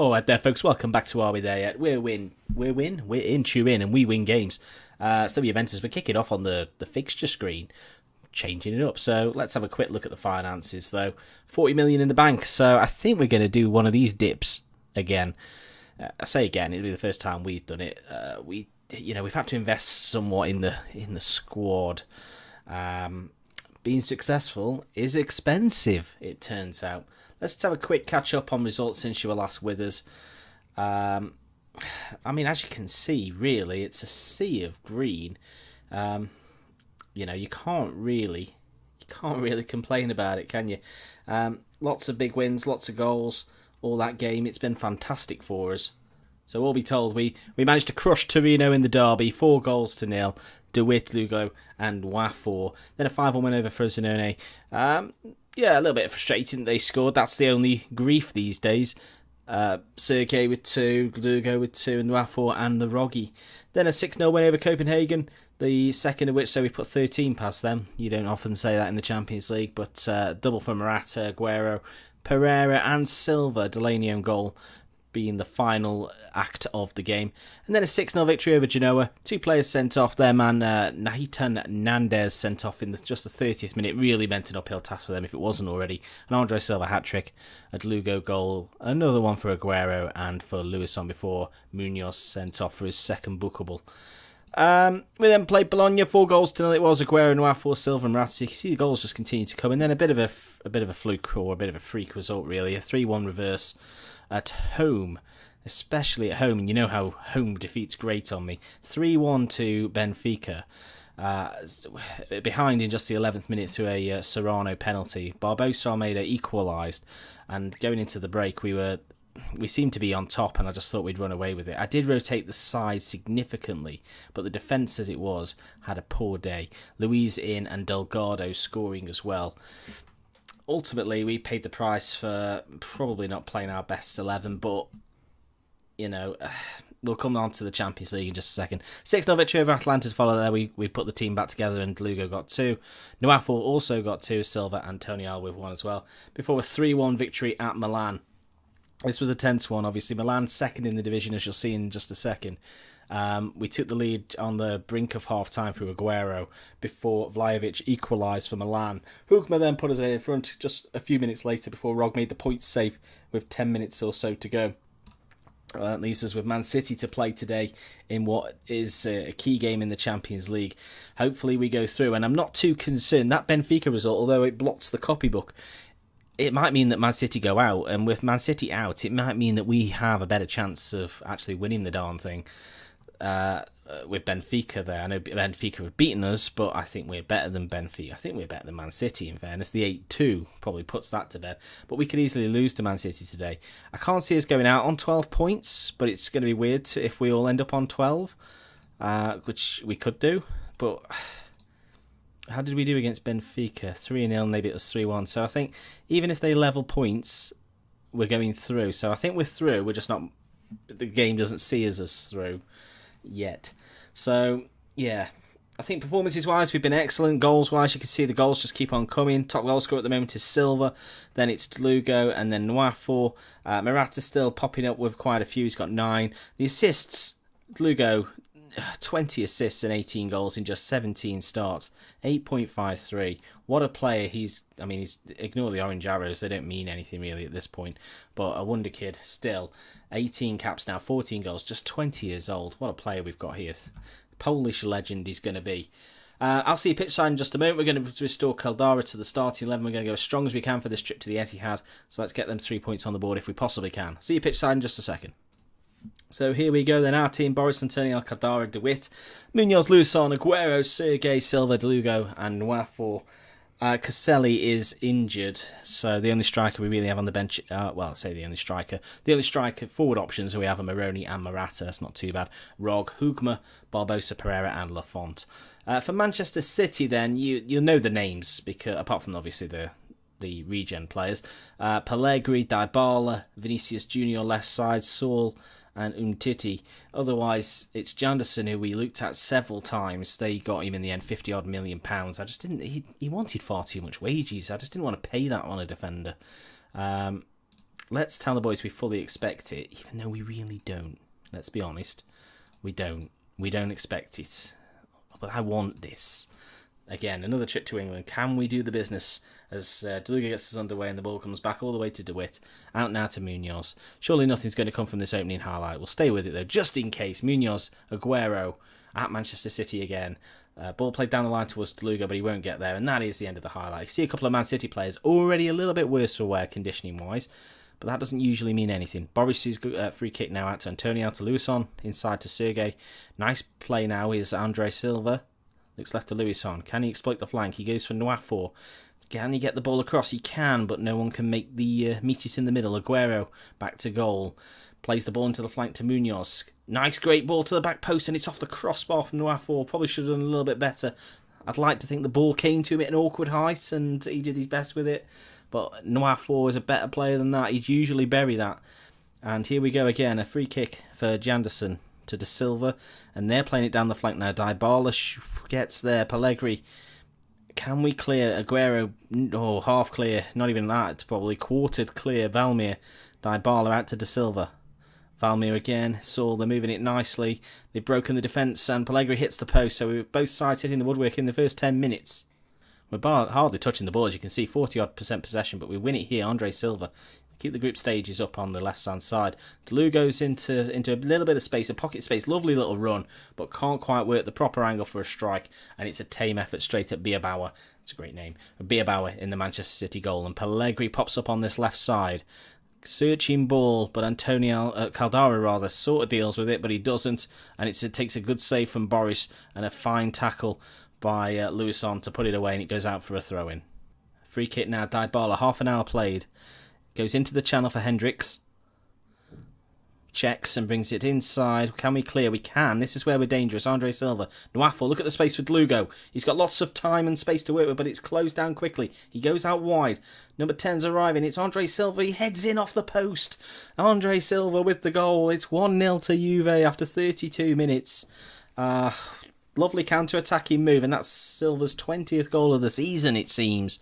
All right there, folks. Welcome back to Are We There Yet? We're in, tune in, and we win games. So Juventus, we're kicking off on the fixture screen, changing it up. So let's have a quick look at the finances, though. 40 million in the bank. So I think we're going to do one of these dips again. I say again, it'll be the first time we've done it. We've had to invest somewhat in the squad. Being successful is expensive, it turns out. Let's have a quick catch up on results since you were last with us. As you can see, really, it's a sea of green. You can't really complain about it, can you? Lots of big wins, lots of goals, all that game. It's been fantastic for us. So all be told, we managed to crush Torino in the derby, 4-0. De Witt, Lugo, and Wafor. Then a 5-1 win over Frosinone. A little bit frustrating they scored. That's the only grief these days. Sergei with 2, Lugo with 2, and Wafor and the Roggi. Then a 6-0 win over Copenhagen, the second of which, so we put 13 past them. You don't often say that in the Champions League, but double for Morata, Aguero, Pereira and Silva, Delaney own goal being the final act of the game. And then a 6-0 victory over Genoa. 2 players sent off. Their man, Nahitan Nandez, sent off in just the 30th minute. Really meant an uphill task for them if it wasn't already. An Andre Silva hat-trick, a Lugo goal, another one for Aguero, and for Luison before Munoz sent off for his second bookable. We then played Bologna, 4-0 it was. Aguero, Wafor, Silva and Morata. You can see the goals just continue to come. And then a bit of a fluke, or a bit of a freak result, really. A 3-1 reverse at home, especially at home, and you know how home defeat's great on me. 3-1 to Benfica, behind in just the 11th minute through a Serrano penalty. Barbosa Almeida equalised, and going into the break we seemed to be on top, and I just thought we'd run away with it. I did rotate the side significantly, but the defence as it was had a poor day. Luiz in and Delgado scoring as well. Ultimately, we paid the price for probably not playing our best 11, but, we'll come on to the Champions League in just a second. 6-0 victory over Atalanta to follow there. We put the team back together, and Lugo got 2. Wafor also got 2, Silva and Tonial with 1 as well, before a 3-1 victory at Milan. This was a tense one, obviously. Milan second in the division, as you'll see in just a second. We took the lead on the brink of half-time through Aguero before Vlahovic equalised for Milan. Hugma then put us in front just a few minutes later before Rog made the points safe with 10 minutes or so to go. That leaves us with Man City to play today in what is a key game in the Champions League. Hopefully we go through, and I'm not too concerned. That Benfica result, although it blots the copybook, it might mean that Man City go out, and with Man City out, it might mean that we have a better chance of actually winning the darn thing. With Benfica there. I know Benfica have beaten us, but I think we're better than Benfica. I think we're better than Man City, in fairness. The 8-2 probably puts that to bed. But we could easily lose to Man City today. I can't see us going out on 12 points, but it's going to be weird if we all end up on 12, which we could do. But how did we do against Benfica? 3-0, maybe it was 3-1. So I think even if they level points, we're going through. So I think we're through. We're just not... The game doesn't see us through yet. So yeah, I think performances wise we've been excellent. Goals wise, you can see the goals just keep on coming. Top goal scorer at the moment is Silva, then it's Lugo, and then Wafor. Morata still popping up with quite a few. He's got 9. The assists, Lugo 20 assists and 18 goals in just 17 starts. 8.53. What a player. He's ignore the orange arrows, they don't mean anything really at this point, but a wonder kid still. 18 caps now, 14 goals, just 20 years old. What a player we've got here. Polish legend he's going to be. I'll see you pitch side in just a moment. We're going to restore Caldara to the starting 11. We're going to go as strong as we can for this trip to the Etihad. So let's get them 3 points on the board if we possibly can. See you pitch side in just a second. So here we go then. Our team: Boris, Antonio, Caldara, De Witt, Munoz, Luison, Aguero, Sergei, Silva, De Lugo and Wafor. Caselli is injured, so the only striker we really have on the bench, I say the only striker forward options we have are Moroni and Morata. That's not too bad. Rog, Hugma, Barbosa, Pereira and Lafont. For Manchester City then, you'll know the names, because apart from obviously the regen players. Pellegrini, Dybala, Vinicius Junior left side, Saul and Umtiti. Otherwise, it's Janderson, who we looked at several times. They got him in the end, £50 million. I just didn't. He wanted far too much wages. I just didn't want to pay that on a defender. let's tell the boys we fully expect it, even though we really don't. Let's be honest. We don't. We don't expect it. But I want this. Again, another trip to England. Can we do the business as DeLuga gets us underway and the ball comes back all the way to DeWitt. Out now to Munoz. Surely nothing's going to come from this opening highlight. We'll stay with it though, just in case. Munoz, Aguero at Manchester City again. Ball played down the line towards DeLuga, but he won't get there. And that is the end of the highlight. You see a couple of Man City players already a little bit worse for wear conditioning-wise. But that doesn't usually mean anything. Boris's free kick now out to Antonio, to Luison, inside to Sergei. Nice play now is Andre Silva. Looks left to Luison. Can he exploit the flank? He goes for Nwafor. Can he get the ball across? He can, but no one can make the meet it in the middle. Aguero back to goal. Plays the ball into the flank to Munoz. Nice, great ball to the back post, and it's off the crossbar from Nwafor. Probably should have done a little bit better. I'd like to think the ball came to him at an awkward height, and he did his best with it. But Nwafor is a better player than that. He'd usually bury that. And here we go again. A free kick for Janderson to De Silva. And they're playing it down the flank now. Dybala gets there. Pellegrini. Can we clear? Aguero, oh, half clear. Not even that. Probably quartered clear. Valmir. Dybala out to De Silva. Valmir again. Saul, they're moving it nicely. They've broken the defence and Pellegrini hits the post. So we were both sides hitting the woodwork in the first 10 minutes. We're hardly touching the ball, as you can see, 40-odd% possession, but we win it here. Andre Silva. Keep the group stages up on the left-hand side. DeLuga goes into a little bit of space, a pocket space, lovely little run, but can't quite work the proper angle for a strike, and it's a tame effort straight at Bierbauer. It's a great name. Bierbauer in the Manchester City goal, and Pellegrini pops up on this left side. Searching ball, but Caldara sort of deals with it, but he doesn't, and it takes a good save from Boris, and a fine tackle by Luison to put it away, and it goes out for a throw-in. Free kick now, Dybala, half an hour played. Goes into the channel for Hendricks. Checks and brings it inside. Can we clear? We can. This is where we're dangerous. Andre Silva. Nwafor, look at the space for Lugo. He's got lots of time and space to work with, but it's closed down quickly. He goes out wide. Number 10's arriving. It's Andre Silva. He heads in off the post. Andre Silva with the goal. It's 1-0 to Juve after 32 minutes. Lovely counter-attacking move, and that's Silva's 20th goal of the season, it seems.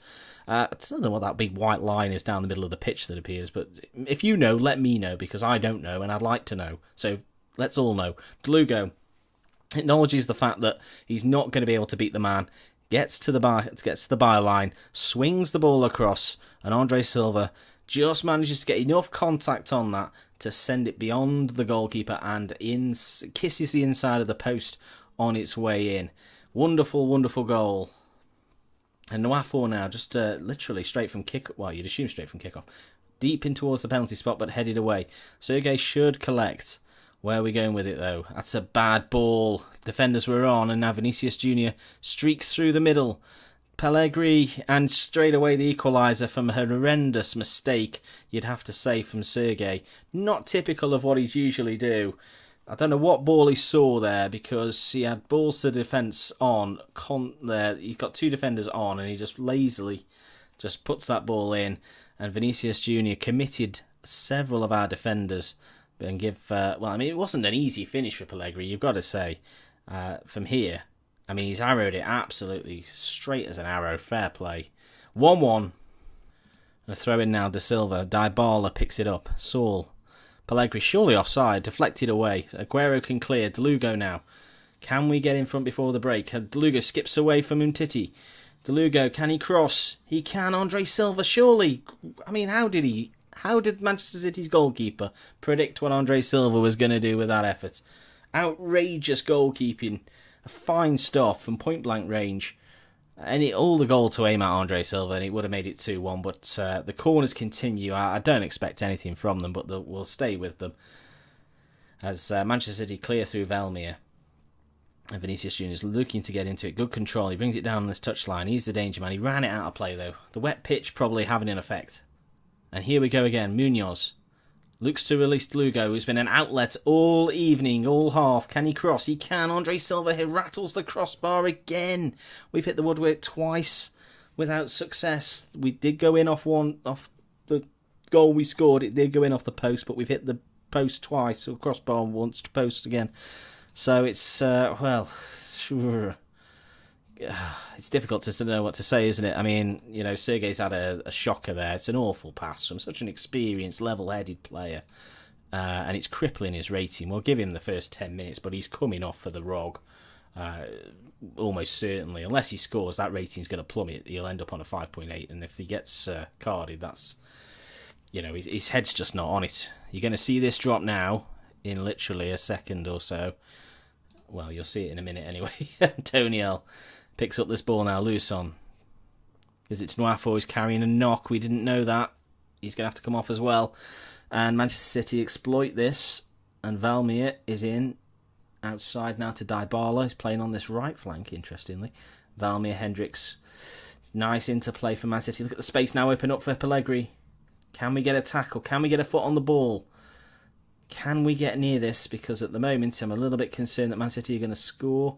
I don't know what that big white line is down the middle of the pitch that appears, but if you know, let me know, because I don't know, and I'd like to know. So let's all know. DeLuga acknowledges the fact that he's not going to be able to beat the man, gets to the byline, swings the ball across, and Andre Silva just manages to get enough contact on that to send it beyond the goalkeeper and kisses the inside of the post on its way in. Wonderful, wonderful goal. And Nwafor now, just literally straight from kick. Well, you'd assume straight from kickoff. Deep in towards the penalty spot, but headed away. Sergei should collect. Where are we going with it, though? That's a bad ball. Defenders were on, and now Vinicius Jr. streaks through the middle. Pellegrini, and straight away the equaliser from a horrendous mistake, you'd have to say, from Sergei. Not typical of what he'd usually do. I don't know what ball he saw there, because he had balls to defence on. He's got two defenders on, and he just lazily just puts that ball in. And Vinicius Jr. committed several of our defenders and it wasn't an easy finish for Pellegrini, you've got to say, from here. I mean, he's arrowed it absolutely straight as an arrow. Fair play. 1-1. And a throw in now, De Silva. Dybala picks it up. Saul. Pellegrini surely offside, deflected away. Aguero can clear. DeLuga now. Can we get in front before the break? DeLuga skips away from Umtiti. DeLuga, can he cross? He can. Andre Silva, surely. I mean, how did Manchester City's goalkeeper predict what Andre Silva was going to do with that effort? Outrageous goalkeeping. A fine stop from point-blank range. And all the goal to aim at Andre Silva, and it would have made it 2-1. But the corners continue. I don't expect anything from them, but we'll stay with them. As Manchester City clear through Valmir. And Vinicius Jr. is looking to get into it. Good control. He brings it down on this touchline. He's the danger man. He ran it out of play, though. The wet pitch probably having an effect. And here we go again. Munoz looks to release Lugo, who's been an outlet all evening, all half. Can he cross? He can. Andre Silva here rattles the crossbar again. We've hit the woodwork twice without success. We did go in off the goal we scored. It did go in off the post, but we've hit the post twice, or crossbar once, to post again. So it's, it's difficult to know what to say, isn't it? I mean, Sergei's had a shocker there. It's an awful pass from such an experienced, level-headed player. And it's crippling his rating. We'll give him the first 10 minutes, but he's coming off for the ROG. Almost certainly. Unless he scores, that rating's going to plummet. He'll end up on a 5.8. And if he gets carded, that's... his head's just not on it. You're going to see this drop now in literally a second or so. Well, you'll see it in a minute anyway. Toniel picks up this ball now. Lewis on. Because it's Nwafo who's carrying a knock. We didn't know that. He's going to have to come off as well. And Manchester City exploit this. And Valmir is in. Outside now to Dybala. He's playing on this right flank, interestingly. Valmir, Hendricks. It's nice interplay for Man City. Look at the space now open up for Pellegrini. Can we get a tackle? Can we get a foot on the ball? Can we get near this? Because at the moment, I'm a little bit concerned that Man City are going to score.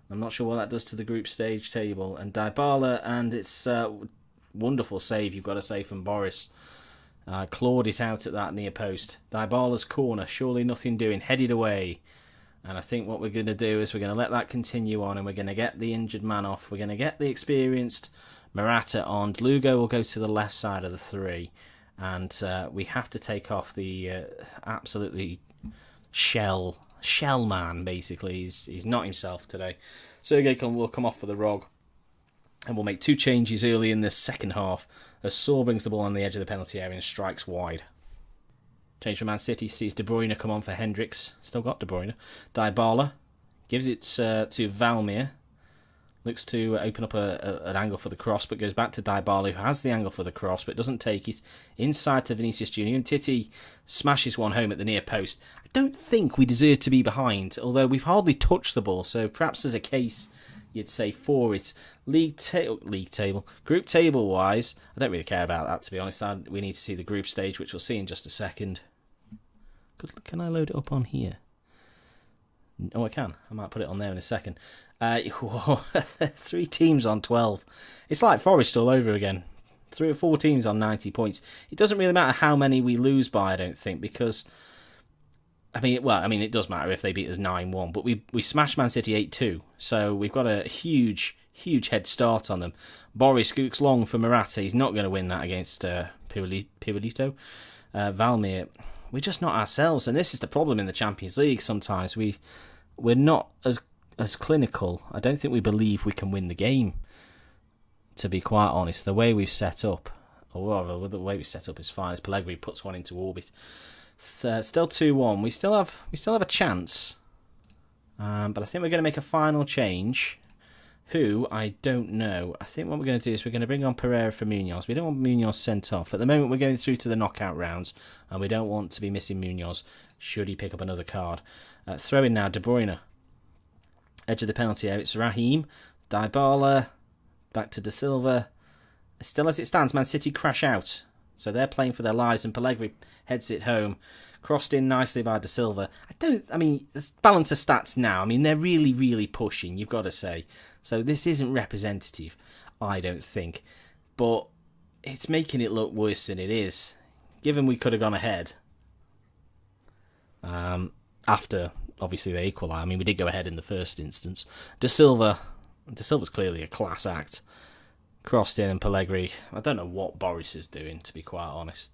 I'm not sure what that does to the group stage table. And Dybala, and it's a wonderful save, you've got to say, from Boris. Clawed it out at that near post. Dybala's corner, surely nothing doing, headed away. And I think what we're going to do is we're going to let that continue on, and we're going to get the injured man off. We're going to get the experienced Morata on. Lugo will go to the left side of the three. And we have to take off the absolutely shell man, basically. He's not himself today. Sergei will come off for the ROG. And we'll make two changes early in the second half as Saul brings the ball on the edge of the penalty area and strikes wide. Change for Man City, sees De Bruyne come on for Hendricks. Still got De Bruyne. Dybala gives it to Valmir. Looks to open up an angle for the cross, but goes back to Dybala, who has the angle for the cross, but doesn't take it. Inside to Vinicius Junior, and Titi smashes one home at the near post. I don't think we deserve to be behind, although we've hardly touched the ball, so perhaps there's a case, you'd say, for it. Group table-wise, I don't really care about that, to be honest. We need to see the group stage, which we'll see in just a second. Can I load it up on here? Oh, I can. I might put it on there in a second. 3 teams on 12. It's like Forest all over again. 3 or 4 teams on 90 points. It doesn't really matter how many we lose by, I don't think, because... it does matter if they beat us 9-1, but we smashed Man City 8-2, so we've got a huge head start on them. Boris scooks long for Morata. He's not going to win that against Pirulito. Valmir, we're just not ourselves, and this is the problem in the Champions League sometimes. We're not as clinical. I don't think we believe we can win the game, to be quite honest. The way we've set up, or rather, the way we set up is fine, as Pellegrini puts one into orbit. Still 2-1. We still have a chance, but I think we're going to make a final change. Who, I don't know. I think what we're going to do is we're going to bring on Pereira for Munoz. We don't want Munoz sent off. At the moment, we're going through to the knockout rounds, and we don't want to be missing Munoz should he pick up another card. Throw in now De Bruyne. Edge of the penalty area. It's Raheem. Dybala. Back to De Silva. Still as it stands, Man City crash out. So they're playing for their lives, and Pellegrini heads it home. Crossed in nicely by De Silva. There's balance of stats now. They're really, really pushing, you've got to say. So this isn't representative, I don't think. But it's making it look worse than it is. Given we could have gone ahead. After, obviously, they equalise. We did go ahead in the first instance. De Silva's clearly a class act. Crossed in, and Pellegrini. I don't know what Boris is doing, to be quite honest.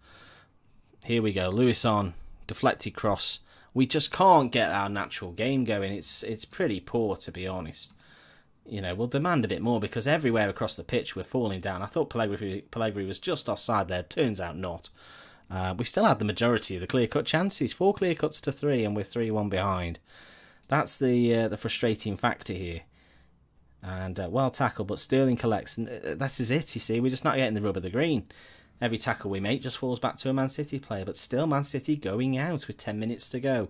Here we go. Lewis on. Deflected cross. We just can't get our natural game going. It's pretty poor, to be honest. We'll demand a bit more, because everywhere across the pitch we're falling down. I thought Pellegrini was just offside there. Turns out not. We still had the majority of the clear-cut chances. 4 clear-cuts to 3, and we're 3-1 behind. That's the frustrating factor here. And well tackled, but Sterling collects. And that is it, you see. We're just not getting the rub of the green. Every tackle we make just falls back to a Man City player. But still Man City going out with 10 minutes to go.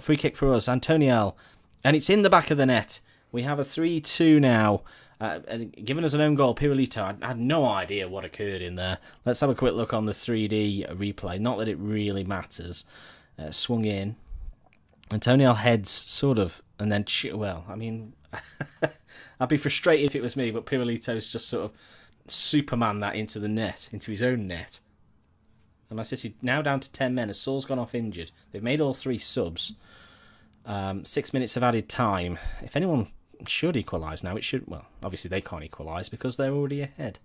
Free kick for us, Antoniel. And it's in the back of the net. We have a 3-2 now. And giving us an own goal, Pirulito. I had no idea what occurred in there. Let's have a quick look on the 3D replay. Not that it really matters. Swung in. Antoniel heads, sort of, and then... I'd be frustrated if it was me, but Pirulito's just sort of Superman that into the net, into his own net. And Man City now down to 10 men as Saul's gone off injured. They've made all 3 subs. 6 minutes of added time. If anyone should equalise now. It should. Well, obviously they can't equalise because they're already ahead.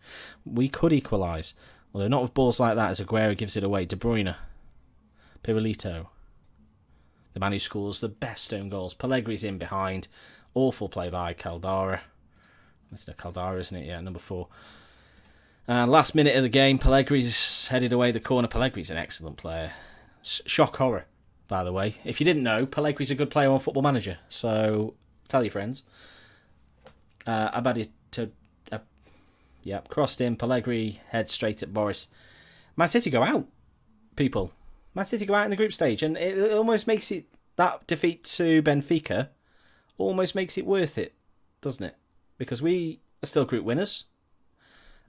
We could equalise, although not with balls like that, as Aguero gives it away. De Bruyne, Pirulito, the man who scores the best own goals. Pellegri's in behind. Awful play by Caldara. Mr. Caldara, isn't it? Yeah, number 4. Last minute of the game, Pellegri's headed away the corner. Pellegri's an excellent player. Shock horror, by the way. If you didn't know, Pellegri's a good player on Football Manager. So, tell your friends. Abadi to... crossed in. Pellegri heads straight at Boris. Man City go out, people. Man City go out in the group stage. And it almost makes it... That defeat to Benfica almost makes it worth it, doesn't it? Because we are still group winners.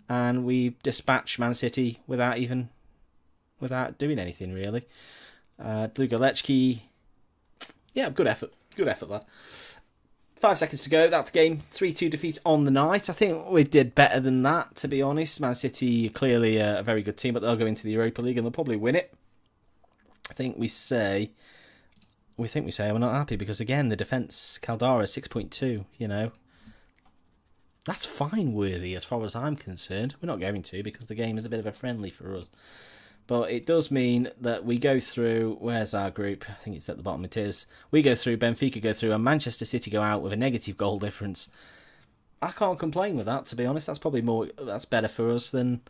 And we dispatched Man City without doing anything, really. Dlugo Lechki, yeah, good effort, lad. 5 seconds to go, that's game. 3-2 defeat on the night. I think we did better than that, to be honest. Man City, clearly a very good team, but they'll go into the Europa League and they'll probably win it. I think we say we're not happy because, again, the defence, Caldara, 6.2, you know. That's fine worthy as far as I'm concerned. We're not going to because the game is a bit of a friendly for us. But it does mean that we go through... Where's our group? I think it's at the bottom. It is. We go through, Benfica go through, and Manchester City go out with a negative goal difference. I can't complain with that, to be honest. That's better for us than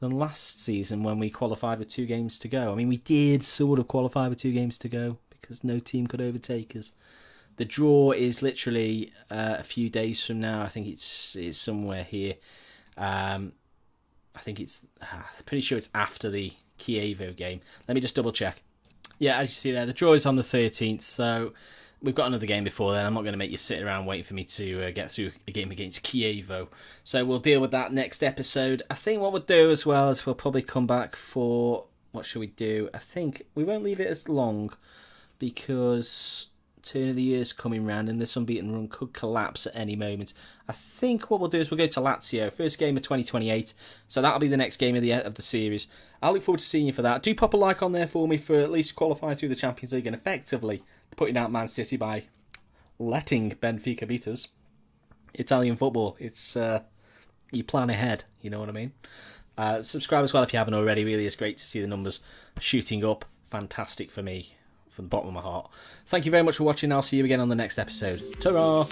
last season when we qualified with 2 games to go. I mean, we did sort of qualify with 2 games to go because no team could overtake us. The draw is literally a few days from now. I think it's somewhere here. I think it's... pretty sure it's after the Chievo game. Let me just double check. Yeah, as you see there, the draw is on the 13th, so we've got another game before then. I'm not going to make you sit around waiting for me to get through a game against Chievo. So we'll deal with that next episode. I think what we'll do as well is we'll probably come back for... What should we do? I think we won't leave it as long because... Turn of the year's coming round and this unbeaten run could collapse at any moment. I think what we'll do is we'll go to Lazio, first game of 2028, so that'll be the next game of the series. I look forward to seeing you for that. Do pop a like on there for me for at least qualifying through the Champions League and effectively putting out Man City by letting Benfica beat us. Italian football, it's you plan ahead, you know what I mean? Subscribe as well if you haven't already. Really is great to see the numbers shooting up. Fantastic for me. From the bottom of my heart. Thank you very much for watching. I'll see you again on the next episode. Ta-ra!